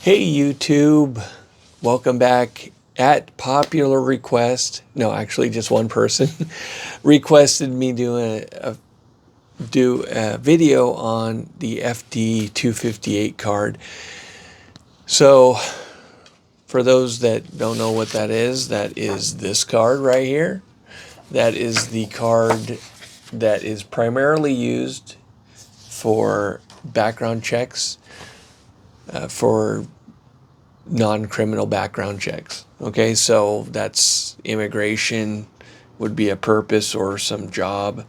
Hey YouTube, welcome back. At popular request, no, actually just one person requested me do a video on the FD-258 card. So for those that don't know what that is this card right here. That is the card that is primarily used for background checks, for non-criminal background checks. Okay, so that's immigration would be a purpose or some job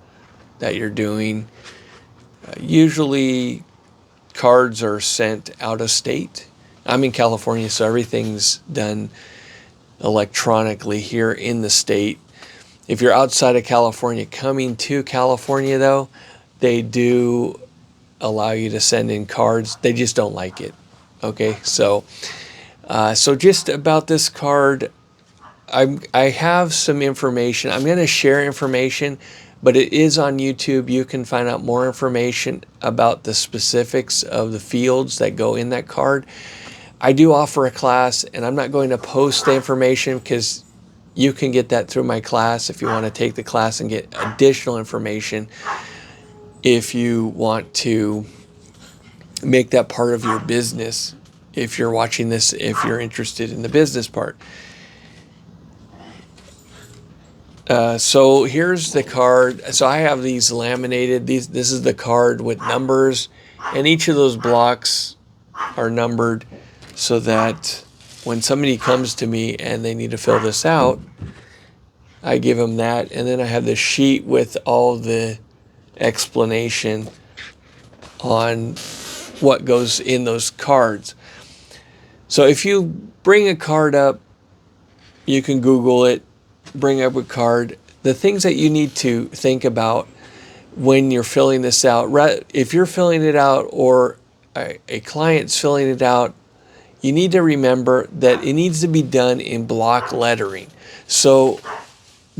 that you're doing. Usually cards are sent out of state. I'm in California, so everything's done electronically here in the state. If you're outside of California, coming to California though, they do allow you to send in cards. They just don't like it. Okay, so just about this card, I have some information. I'm going to share information, but it is on YouTube. You can find out more information about the specifics of the fields that go in that card. I do offer a class, and I'm not going to post the information because you can get that through my class if you want to take the class and get additional information if you want to make that part of your business. If you're watching this, if you're interested in the business part. So here's the card. So I have these laminated. This is the card with numbers, and each of those blocks are numbered so that when somebody comes to me and they need to fill this out, I give them that, and then I have the sheet with all the explanation on what goes in those cards. So if you bring a card up, you can Google it, bring up a card. The things that you need to think about when you're filling this out, if you're filling it out or a client's filling it out, you need to remember that it needs to be done in block lettering. So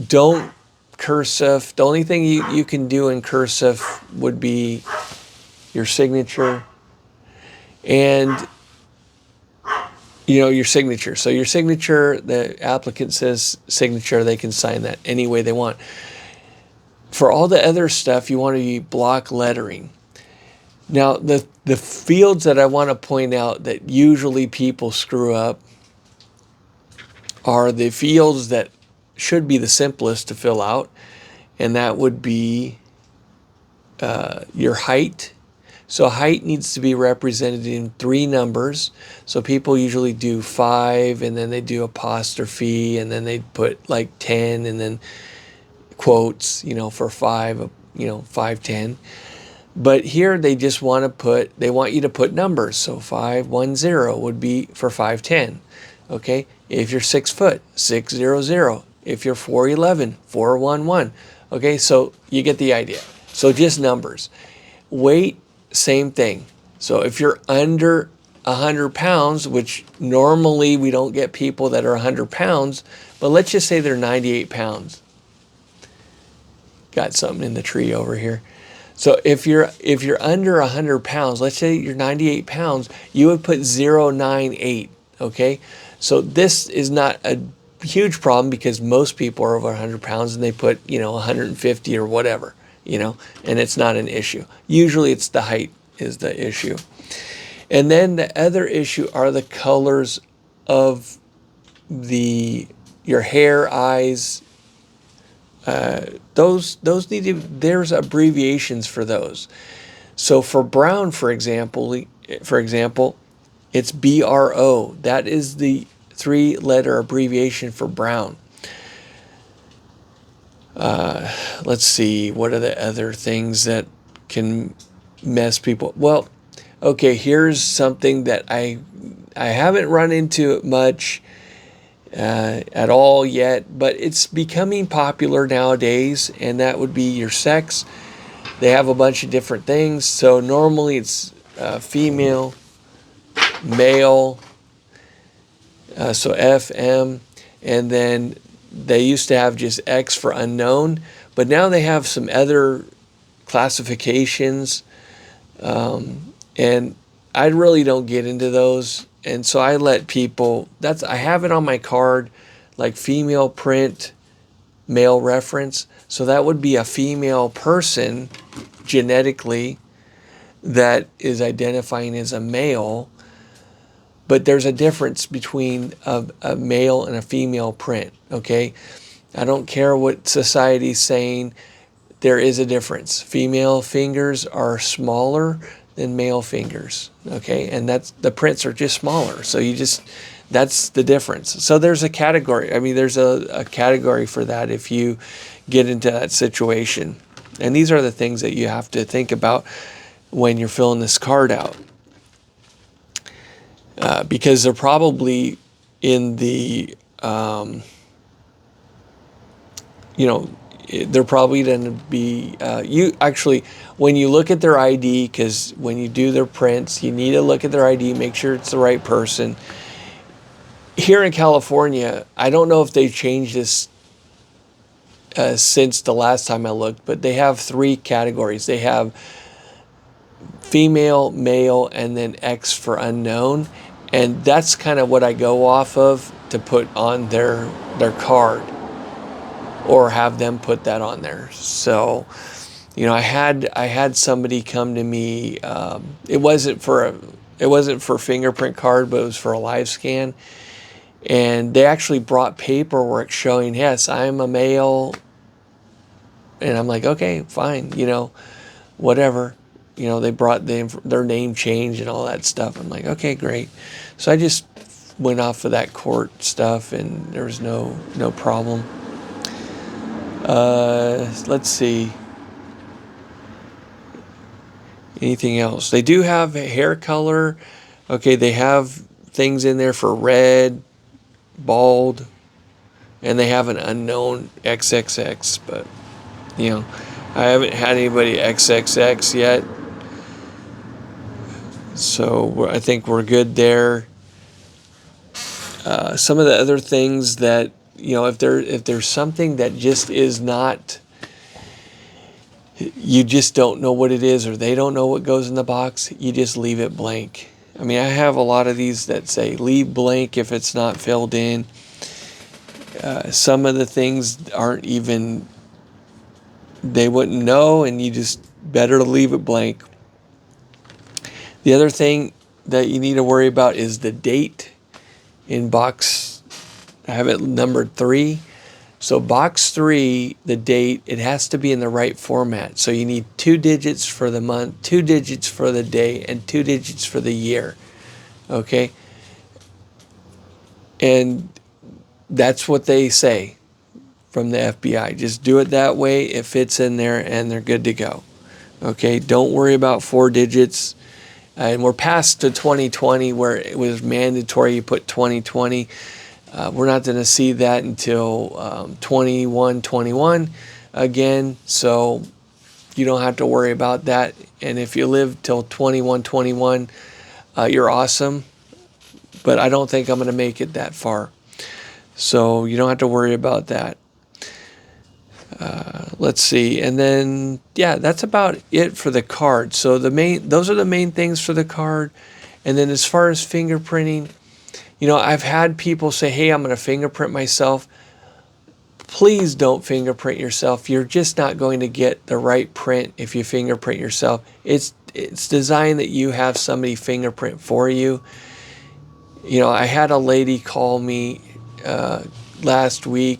don't cursive. The only thing you can do in cursive would be your signature and your signature. So your signature, the applicant says signature, they can sign that any way they want. For all the other stuff, you want to be block lettering. Now, the fields that I want to point out that usually people screw up are the fields that should be the simplest to fill out, and that would be your height. So height needs to be represented in 3 numbers. So people usually do 5, and then they do apostrophe, and then they put like 10, and then quotes, for 5, 510. But here they just want you to put numbers. So 510 would be for 510. Okay, if you're 6 foot, 600. If you're 4'11", 411. Okay, so you get the idea. So just numbers. Weight, same thing. So if you're under 100 pounds, which normally we don't get people that are 100 pounds, but let's just say they're 98 pounds. Got something in the tree over here. So if you're under 100 pounds, let's say you're 98 pounds, you would put 098, okay? So this is not a huge problem because most people are over 100 pounds and they put, 150 or whatever. And it's not an issue. Usually it's the height is the issue. And then the other issue are the colors of your hair, eyes. Those need to, there's abbreviations for those. So for brown, for example, it's BRO. That is the 3-letter abbreviation for brown. Let's see, what are the other things that can mess people? Well, okay, here's something that I haven't run into it much at all yet, but it's becoming popular nowadays, and that would be your sex. They have a bunch of different things. So normally it's female, male, so FM, and then they used to have just X for unknown, but now they have some other classifications, and I really don't get into those. And so I let people, I have it on my card, like female print, male reference. So that would be a female person genetically that is identifying as a male. But there's a difference between a male and a female print, okay? I don't care what society's saying, there is a difference. Female fingers are smaller than male fingers, okay? And the prints are just smaller. So that's the difference. So there's a category. I mean, there's a category for that if you get into that situation. And these are the things that you have to think about when you're filling this card out. Because they're probably in the, they're probably going to be, when you look at their ID, because when you do their prints, you need to look at their ID, make sure it's the right person. Here in California, I don't know if they've changed this since the last time I looked, but they have 3 categories. They have female, male, and then X for unknown. And that's kind of what I go off of to put on their card, or have them put that on there. So, I had somebody come to me. It wasn't for fingerprint card, but it was for a live scan. And they actually brought paperwork showing, yes, I'm a male. And I'm like, okay, fine, whatever. They brought their name change and all that stuff. I'm like, okay, great. So I just went off of that court stuff, and there was no problem. Let's see. Anything else? They do have hair color. Okay, they have things in there for red, bald, and they have an unknown XXX, but, I haven't had anybody XXX yet. So I think we're good there. Some of the other things that, if there's something that just is not, you just don't know what it is, or they don't know what goes in the box, you just leave it blank. I mean, I have a lot of these that say leave blank if it's not filled in. Some of the things aren't even, they wouldn't know, and you just better leave it blank. The other thing that you need to worry about is the date in box. I have it numbered 3. So box 3, the date, it has to be in the right format. So you need 2 digits for the month, 2 digits for the day, and 2 digits for the year. Okay? And that's what they say from the FBI. Just do it that way. It fits in there, and they're good to go. Okay? Don't worry about 4 digits. And we're past to 2020 where it was mandatory you put 2020. We're not going to see that until 2121 again. So you don't have to worry about that. And if you live till 2121, you're awesome. But I don't think I'm going to make it that far. So you don't have to worry about that. Let's see, and then that's about it for the card. So those are the main things for the card. And then as far as fingerprinting, I've had people say, hey, I'm going to fingerprint myself. Please don't fingerprint yourself. You're just not going to get the right print if you fingerprint yourself. It's designed that you have somebody fingerprint for you. I had a lady call me last week,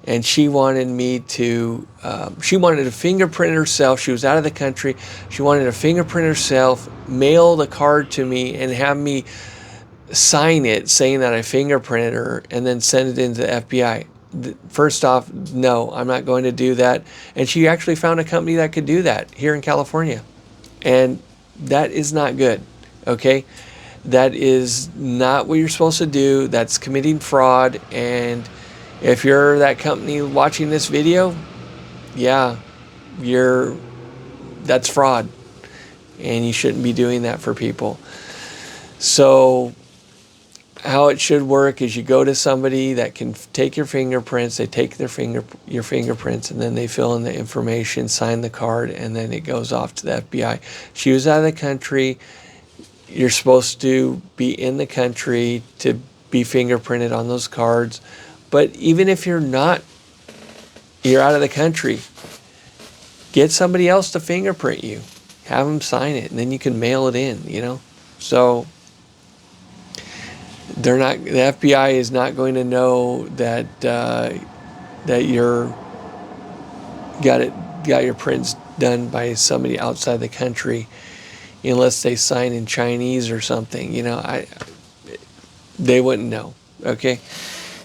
and she wanted me to, she wanted to fingerprint herself. She was out of the country. She wanted to fingerprint herself, mail the card to me, and have me sign it saying that I fingerprinted her, and then send it into the FBI. First off, no, I'm not going to do that. And she actually found a company that could do that here in California. And that is not good, okay? That is not what you're supposed to do. That's committing fraud. And if you're that company watching this video, that's fraud. And you shouldn't be doing that for people. So how it should work is you go to somebody that can take your fingerprints, they take your fingerprints, and then they fill in the information, sign the card, and then it goes off to the FBI. She was out of the country. you're supposed to be in the country to be fingerprinted on those cards. But even if you're not, you're out of the country, get somebody else to fingerprint you. Have them sign it, and then you can mail it in, you know. So they're not, the FBI is not going to know that that you're got your prints done by somebody outside the country, unless they sign in Chinese or something. You know, they wouldn't know. Okay,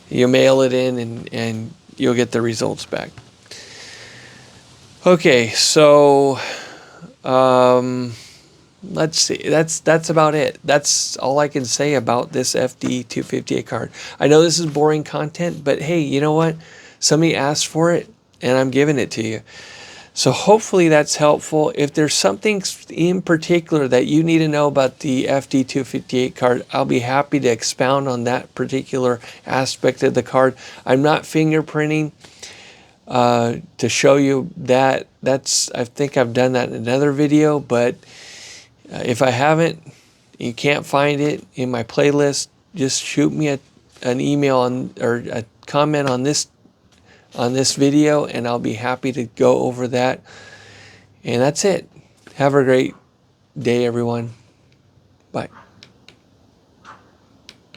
you mail it in, and you'll get the results back. Okay, so let's see. That's about it. That's all I can say about this FD-258 card. I know this is boring content, but hey, you know what? Somebody asked for it, and I'm giving it to you. So hopefully that's helpful. If there's something in particular that you need to know about the FD-258 card, I'll be happy to expound on that particular aspect of the card. I'm not fingerprinting to show you that. I think I've done that in another video, but if I haven't, you can't find it in my playlist, just shoot me an email or a comment on this video, and I'll be happy to go over that. And that's it. Have a great day, everyone. Bye.